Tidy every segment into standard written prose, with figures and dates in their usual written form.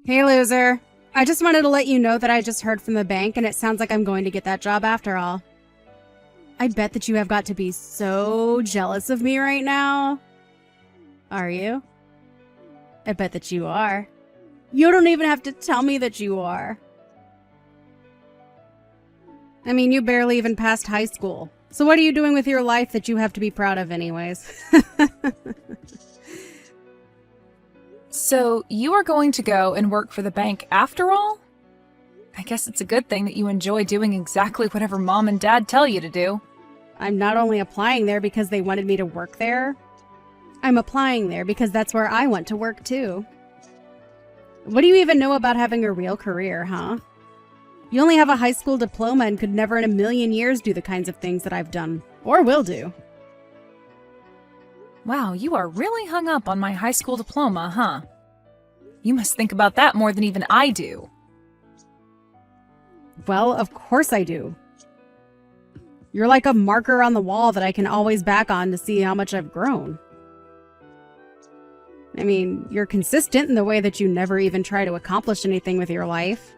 Hey, loser. I just wanted to let you know that I just heard from the bank and it sounds like I'm going to get that job after all. I bet that you have got to be so jealous of me right now. Are you? I bet that you are. You don't even have to tell me that you are. I mean, you barely even passed high school. So what are you doing with your life that you have to be proud of anyways? So, you are going to go and work for the bank after all? I guess it's a good thing that you enjoy doing exactly whatever mom and dad tell you to do. I'm not only applying there because they wanted me to work there, I'm applying there because that's where I want to work too. What do you even know about having a real career, huh? You only have a high school diploma and could never in a million years do the kinds of things that I've done, or will do. Wow, you are really hung up on my high school diploma, huh? You must think about that more than even I do. Well, of course I do. You're like a marker on the wall that I can always back on to see how much I've grown. I mean, you're consistent in the way that you never even try to accomplish anything with your life.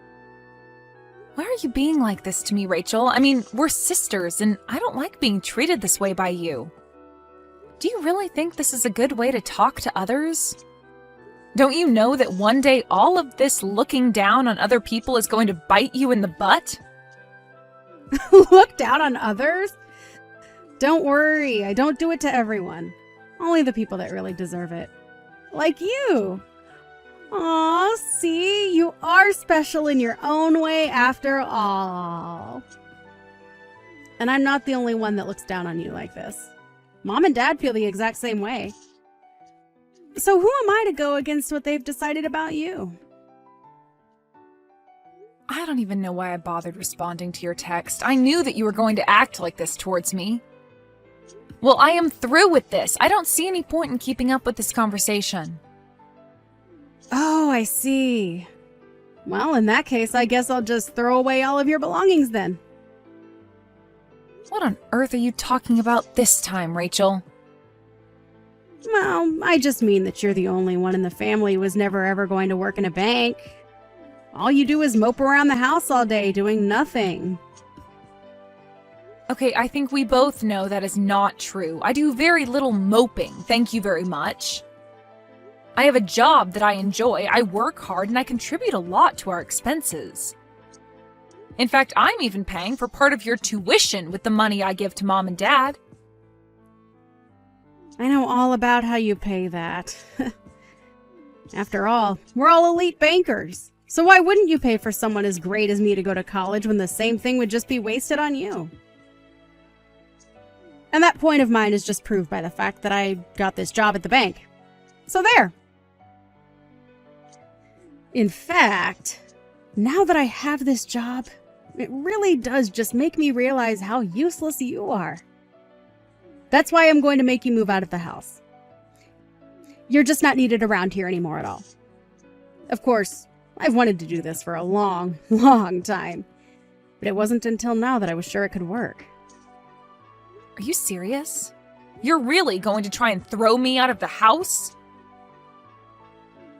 Why are you being like this to me, Rachel? I mean, we're sisters, and I don't like being treated this way by you. Do you really think this is a good way to talk to others? Don't you know that one day all of this looking down on other people is going to bite you in the butt? Look down on others? Don't worry, I don't do it to everyone. Only the people that really deserve it. Like you. Aw, see? You are special in your own way after all. And I'm not the only one that looks down on you like this. Mom and Dad feel the exact same way. So who am I to go against what they've decided about you? I don't even know why I bothered responding to your text. I knew that you were going to act like this towards me. Well, I am through with this. I don't see any point in keeping up with this conversation. Oh, I see. Well, in that case, I guess I'll just throw away all of your belongings then. What on earth are you talking about this time, Rachel? Well, I just mean that you're the only one in the family who was never ever going to work in a bank. All you do is mope around the house all day doing nothing. Okay, I think we both know that is not true. I do very little moping, thank you very much. I have a job that I enjoy, I work hard, and I contribute a lot to our expenses. In fact, I'm even paying for part of your tuition with the money I give to Mom and Dad. I know all about how you pay that. After all, we're all elite bankers. So why wouldn't you pay for someone as great as me to go to college when the same thing would just be wasted on you? And that point of mine is just proved by the fact that I got this job at the bank. So there. In fact, now that I have this job, it really does just make me realize how useless you are. That's why I'm going to make you move out of the house. You're just not needed around here anymore at all. Of course, I've wanted to do this for a long, long time, but it wasn't until now that I was sure it could work. Are you serious? You're really going to try and throw me out of the house?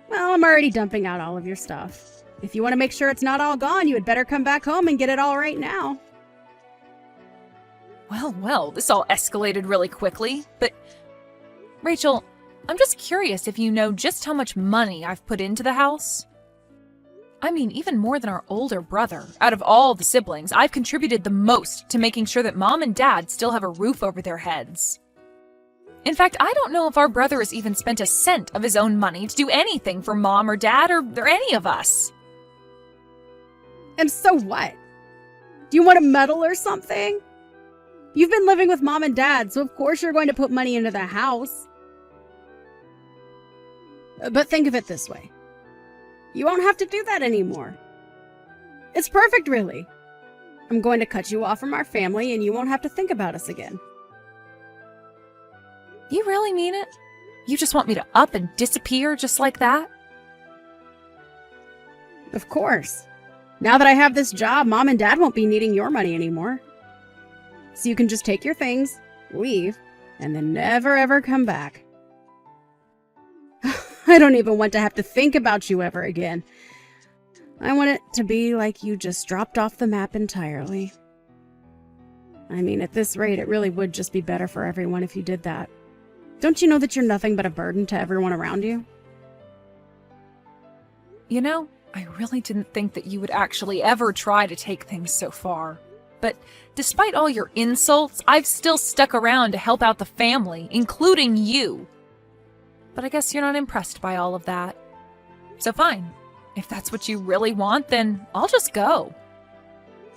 Well, I'm already dumping out all of your stuff. If you want to make sure it's not all gone, you had better come back home and get it all right now. Well, this all escalated really quickly, but... Rachel, I'm just curious if you know just how much money I've put into the house. I mean, even more than our older brother. Out of all the siblings, I've contributed the most to making sure that Mom and Dad still have a roof over their heads. In fact, I don't know if our brother has even spent a cent of his own money to do anything for Mom or Dad or any of us. And so what? Do you want to meddle or something? You've been living with Mom and Dad, so of course you're going to put money into the house. But think of it this way. You won't have to do that anymore. It's perfect, really. I'm going to cut you off from our family and you won't have to think about us again. You really mean it? You just want me to up and disappear just like that? Of course. Now that I have this job, Mom and Dad won't be needing your money anymore. So you can just take your things, leave, and then never ever come back. I don't even want to have to think about you ever again. I want it to be like you just dropped off the map entirely. I mean, at this rate, it really would just be better for everyone if you did that. Don't you know that you're nothing but a burden to everyone around you? You know, I really didn't think that you would actually ever try to take things so far. But despite all your insults, I've still stuck around to help out the family, including you. But I guess you're not impressed by all of that. So fine. If that's what you really want, then I'll just go.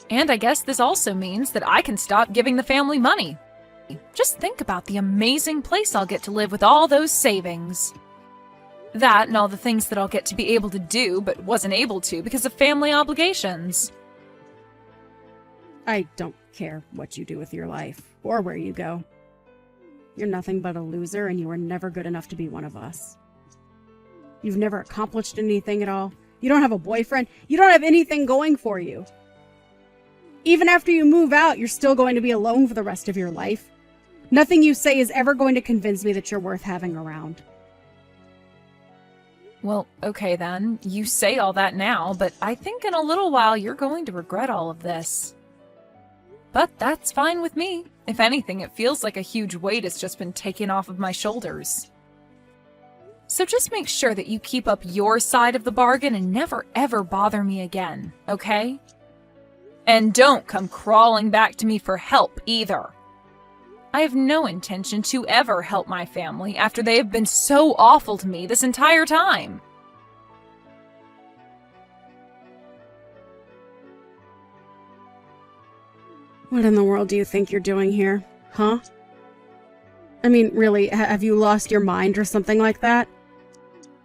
And I guess this also means that I can stop giving the family money. Just think about the amazing place I'll get to live with all those savings. That and all the things that I'll get to be able to do but wasn't able to because of family obligations. I don't care what you do with your life, or where you go. You're nothing but a loser, and you were never good enough to be one of us. You've never accomplished anything at all. You don't have a boyfriend. You don't have anything going for you. Even after you move out, you're still going to be alone for the rest of your life. Nothing you say is ever going to convince me that you're worth having around. Well, okay then. You say all that now, but I think in a little while you're going to regret all of this. But that's fine with me. If anything, it feels like a huge weight has just been taken off of my shoulders. So just make sure that you keep up your side of the bargain and never ever bother me again, okay? And don't come crawling back to me for help either. I have no intention to ever help my family after they have been so awful to me this entire time. What in the world do you think you're doing here, huh? I mean, really, have you lost your mind or something like that?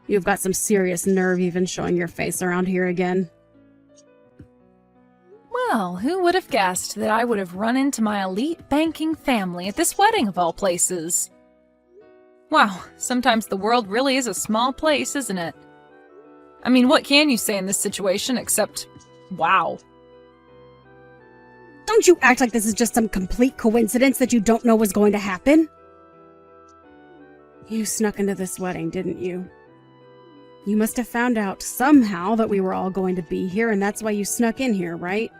You've got some serious nerve even showing your face around here again. Well, who would have guessed that I would have run into my elite banking family at this wedding of all places? Wow, sometimes the world really is a small place, isn't it? I mean, what can you say in this situation except, wow. Don't you act like this is just some complete coincidence that you don't know was going to happen? You snuck into this wedding, didn't you? You must have found out somehow that we were all going to be here, and that's why you snuck in here, right?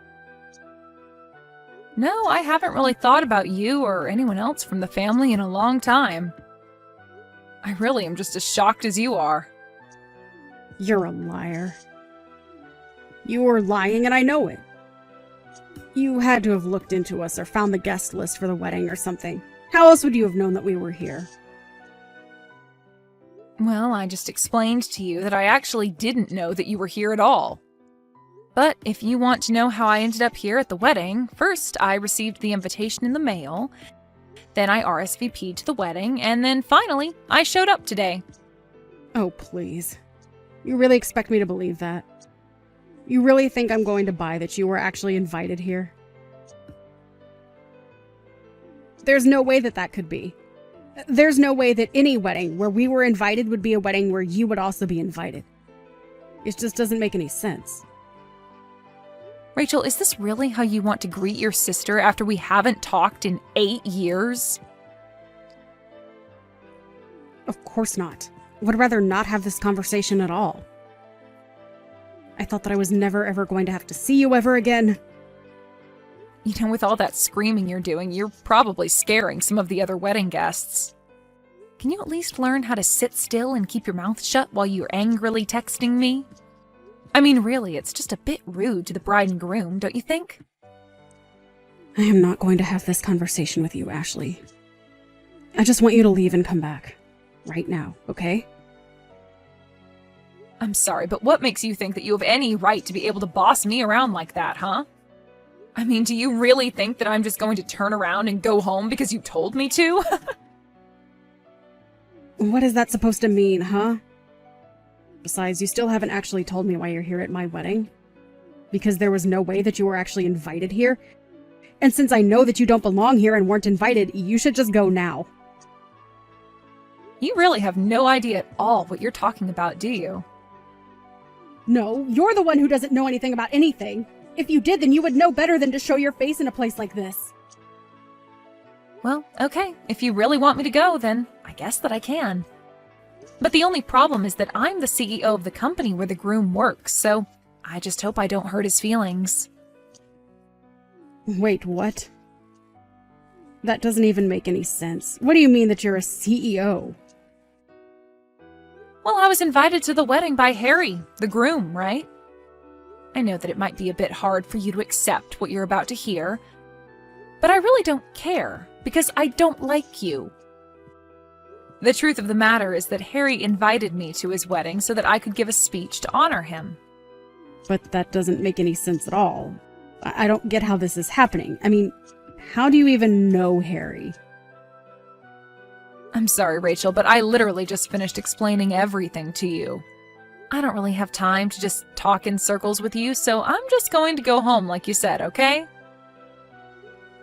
No, I haven't really thought about you or anyone else from the family in a long time. I really am just as shocked as you are. You're a liar. You were lying, and I know it. You had to have looked into us or found the guest list for the wedding or something. How else would you have known that we were here? Well, I just explained to you that I actually didn't know that you were here at all. But if you want to know how I ended up here at the wedding, first I received the invitation in the mail, then I RSVP'd to the wedding, and then finally I showed up today. Oh, please. You really expect me to believe that? You really think I'm going to buy that you were actually invited here? There's no way that that could be. There's no way that any wedding where we were invited would be a wedding where you would also be invited. It just doesn't make any sense. Rachel, is this really how you want to greet your sister after we haven't talked in 8 years? Of course not. I would rather not have this conversation at all. I thought that I was never ever going to have to see you ever again. You know, with all that screaming you're doing, you're probably scaring some of the other wedding guests. Can you at least learn how to sit still and keep your mouth shut while you're angrily texting me? I mean, really, it's just a bit rude to the bride and groom, don't you think? I am not going to have this conversation with you, Ashley. I just want you to leave and come back. Right now, okay? I'm sorry, but what makes you think that you have any right to be able to boss me around like that, huh? I mean, do you really think that I'm just going to turn around and go home because you told me to? What is that supposed to mean, huh? Besides, you still haven't actually told me why you're here at my wedding. Because there was no way that you were actually invited here. And since I know that you don't belong here and weren't invited, you should just go now. You really have no idea at all what you're talking about, do you? No, you're the one who doesn't know anything about anything. If you did, then you would know better than to show your face in a place like this. Well, okay. If you really want me to go, then I guess that I can. But the only problem is that I'm the CEO of the company where the groom works, so I just hope I don't hurt his feelings. Wait, what? That doesn't even make any sense. What do you mean that you're a CEO? Well, I was invited to the wedding by Harry, the groom, right? I know that it might be a bit hard for you to accept what you're about to hear, but I really don't care, because I don't like you. The truth of the matter is that Harry invited me to his wedding so that I could give a speech to honor him. But that doesn't make any sense at all. I don't get how this is happening. I mean, how do you even know Harry? I'm sorry, Rachel, but I literally just finished explaining everything to you. I don't really have time to just talk in circles with you, so I'm just going to go home like you said, okay?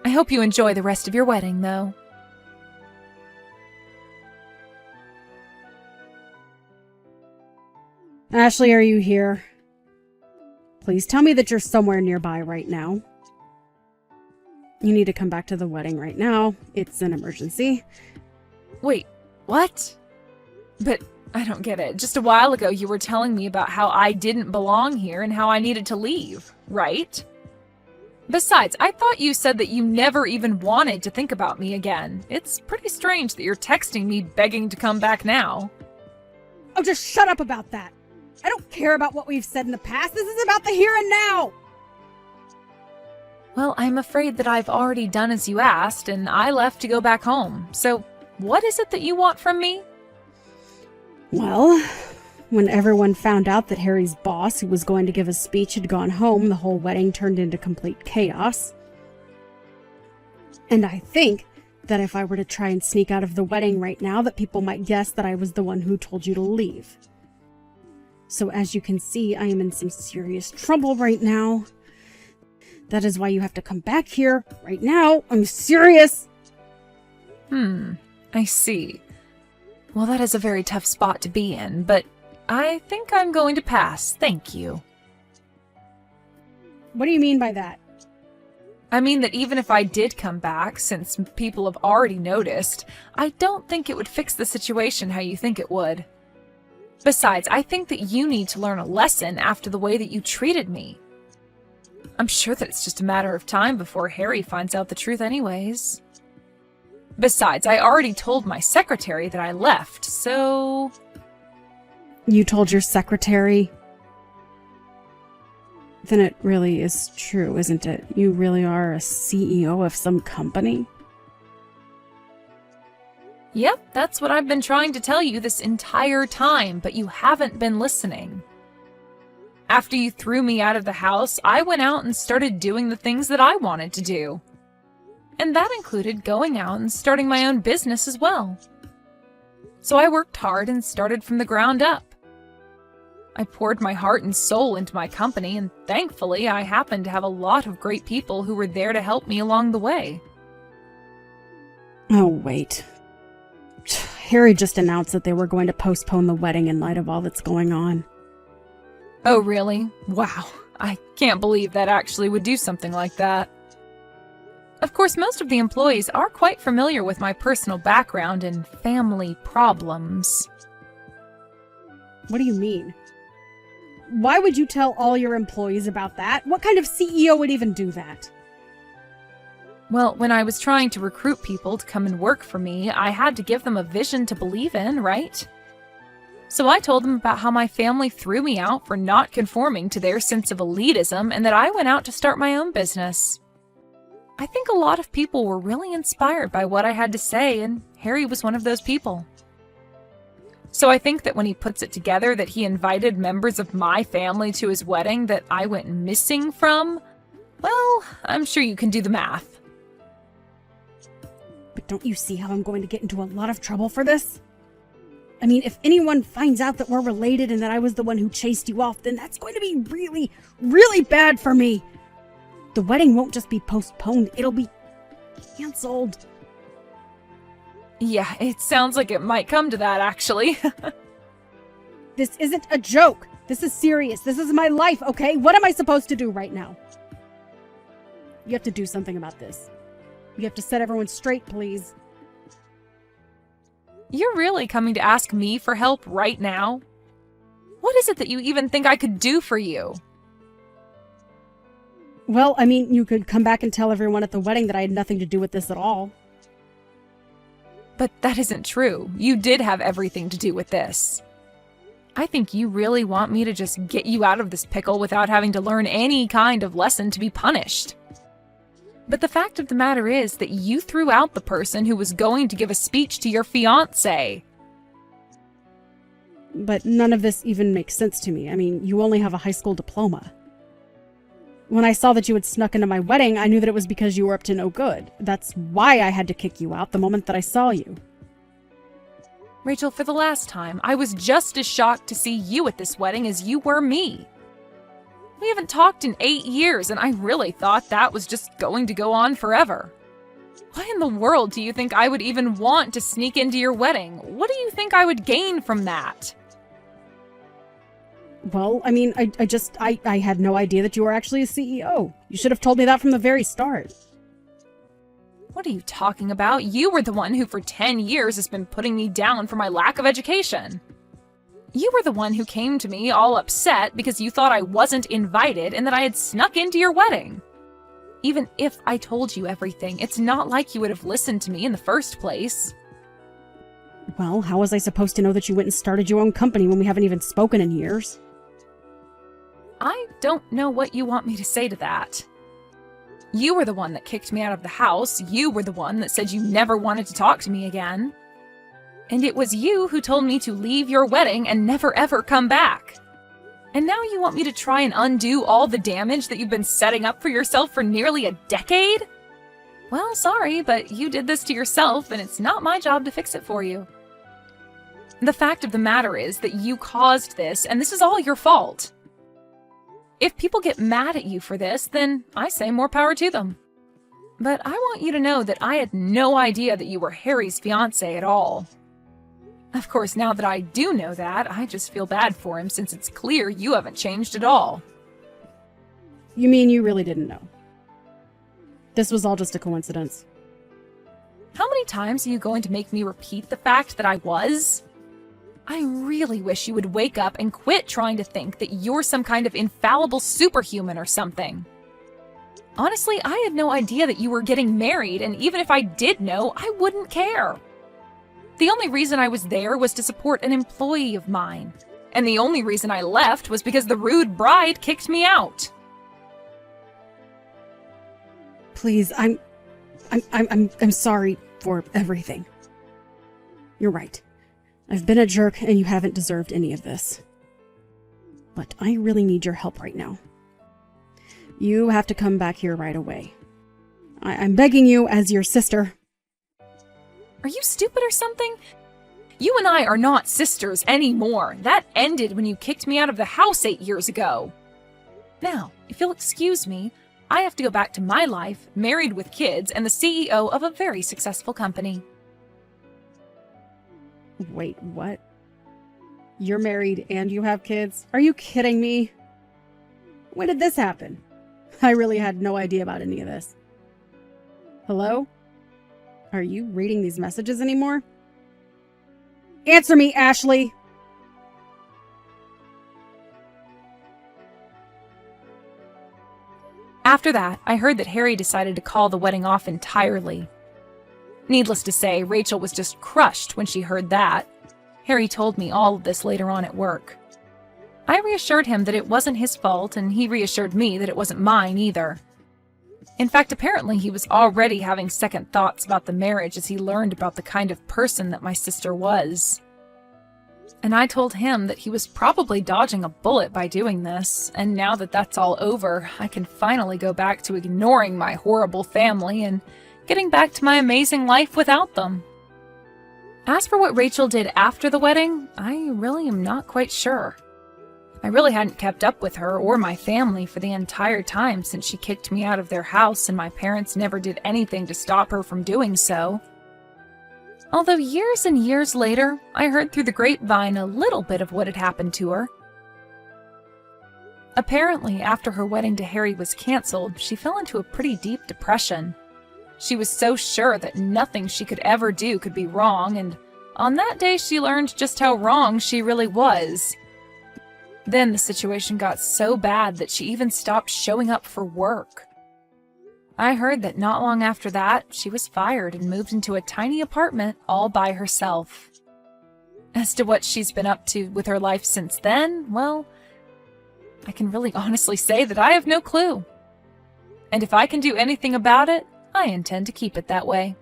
I hope you enjoy the rest of your wedding, though. Ashley, are you here? Please tell me that you're somewhere nearby right now. You need to come back to the wedding right now. It's an emergency. Wait, what? But I don't get it. Just a while ago, you were telling me about how I didn't belong here and how I needed to leave, right? Besides, I thought you said that you never even wanted to think about me again. It's pretty strange that you're texting me begging to come back now. Oh, just shut up about that. I don't care about what we've said in the past. This is about the here and now. Well, I'm afraid that I've already done as you asked, and I left to go back home. So, what is it that you want from me? Well, when everyone found out that Harry's boss, who was going to give a speech, had gone home, the whole wedding turned into complete chaos. And I think that if I were to try and sneak out of the wedding right now, that people might guess that I was the one who told you to leave. So as you can see, I am in some serious trouble right now. That is why you have to come back here right now. I'm serious. I see. Well, that is a very tough spot to be in, but I think I'm going to pass. Thank you. What do you mean by that? I mean that even if I did come back, since people have already noticed, I don't think it would fix the situation how you think it would. Besides, I think that you need to learn a lesson after the way that you treated me. I'm sure that it's just a matter of time before Harry finds out the truth anyways. Besides, I already told my secretary that I left, so... You told your secretary? Then it really is true, isn't it? You really are a CEO of some company? Yep, that's what I've been trying to tell you this entire time, but you haven't been listening. After you threw me out of the house, I went out and started doing the things that I wanted to do. And that included going out and starting my own business as well. So I worked hard and started from the ground up. I poured my heart and soul into my company, and thankfully I happened to have a lot of great people who were there to help me along the way. Oh, wait. Harry just announced that they were going to postpone the wedding in light of all that's going on. Oh, really? Wow. I can't believe that actually would do something like that. Of course, most of the employees are quite familiar with my personal background and family problems. What do you mean? Why would you tell all your employees about that? What kind of CEO would even do that? Well, when I was trying to recruit people to come and work for me, I had to give them a vision to believe in, right? So I told them about how my family threw me out for not conforming to their sense of elitism and that I went out to start my own business. I think a lot of people were really inspired by what I had to say, and Harry was one of those people. So I think that when he puts it together that he invited members of my family to his wedding that I went missing from, well, I'm sure you can do the math. But don't you see how I'm going to get into a lot of trouble for this? I mean, if anyone finds out that we're related and that I was the one who chased you off, then that's going to be really, really bad for me. The wedding won't just be postponed, it'll be canceled. Yeah, it sounds like it might come to that, actually. This isn't a joke. This is serious. This is my life, okay? What am I supposed to do right now? You have to do something about this. You have to set everyone straight, please. You're really coming to ask me for help right now? What is it that you even think I could do for you? Well, I mean, you could come back and tell everyone at the wedding that I had nothing to do with this at all. But that isn't true. You did have everything to do with this. I think you really want me to just get you out of this pickle without having to learn any kind of lesson to be punished. But the fact of the matter is that you threw out the person who was going to give a speech to your fiancé. But none of this even makes sense to me. I mean, you only have a high school diploma. When I saw that you had snuck into my wedding, I knew that it was because you were up to no good. That's why I had to kick you out the moment that I saw you. Rachel, for the last time, I was just as shocked to see you at this wedding as you were me. We haven't talked in 8 years, and I really thought that was just going to go on forever. Why in the world do you think I would even want to sneak into your wedding? What do you think I would gain from that? Well, I mean, I had no idea that you were actually a CEO. You should have told me that from the very start. What are you talking about? You were the one who for 10 years has been putting me down for my lack of education. You were the one who came to me all upset because you thought I wasn't invited and that I had snuck into your wedding. Even if I told you everything, it's not like you would have listened to me in the first place. Well, how was I supposed to know that you went and started your own company when we haven't even spoken in years? I don't know what you want me to say to that. You were the one that kicked me out of the house. You were the one that said you never wanted to talk to me again. And it was you who told me to leave your wedding and never ever come back. And now you want me to try and undo all the damage that you've been setting up for yourself for nearly a decade? Well, sorry, but you did this to yourself, and it's not my job to fix it for you. The fact of the matter is that you caused this, and this is all your fault. If people get mad at you for this, then I say more power to them. But I want you to know that I had no idea that you were Harry's fiancé at all. Of course, now that I do know that, I just feel bad for him since it's clear you haven't changed at all. You mean you really didn't know? This was all just a coincidence. How many times are you going to make me repeat the fact that I was? I really wish you would wake up and quit trying to think that you're some kind of infallible superhuman or something. Honestly, I had no idea that you were getting married, and even if I did know, I wouldn't care. The only reason I was there was to support an employee of mine, and the only reason I left was because the rude bride kicked me out. Please, I'm sorry for everything. You're right. I've been a jerk and you haven't deserved any of this. But I really need your help right now. You have to come back here right away. I'm begging you as your sister. Are you stupid or something? You and I are not sisters anymore. That ended when you kicked me out of the house 8 years ago. Now, if you'll excuse me, I have to go back to my life, married with kids, and the CEO of a very successful company. Wait, what? You're married and you have kids? Are you kidding me? When did this happen? I really had no idea about any of this. Hello? Are you reading these messages anymore? Answer me, Ashley! After that, I heard that Harry decided to call the wedding off entirely. Needless to say, Rachel was just crushed when she heard that. Harry told me all of this later on at work. I reassured him that it wasn't his fault, and he reassured me that it wasn't mine either. In fact, apparently he was already having second thoughts about the marriage as he learned about the kind of person that my sister was. And I told him that he was probably dodging a bullet by doing this, and now that that's all over, I can finally go back to ignoring my horrible family and getting back to my amazing life without them. As for what Rachel did after the wedding, I really am not quite sure. I really hadn't kept up with her or my family for the entire time since she kicked me out of their house, and my parents never did anything to stop her from doing so. Although years and years later, I heard through the grapevine a little bit of what had happened to her. Apparently, after her wedding to Harry was canceled, she fell into a pretty deep depression. She was so sure that nothing she could ever do could be wrong, and on that day she learned just how wrong she really was. Then the situation got so bad that she even stopped showing up for work. I heard that not long after that, she was fired and moved into a tiny apartment all by herself. As to what she's been up to with her life since then, well, I can really honestly say that I have no clue. And if I can do anything about it, I intend to keep it that way.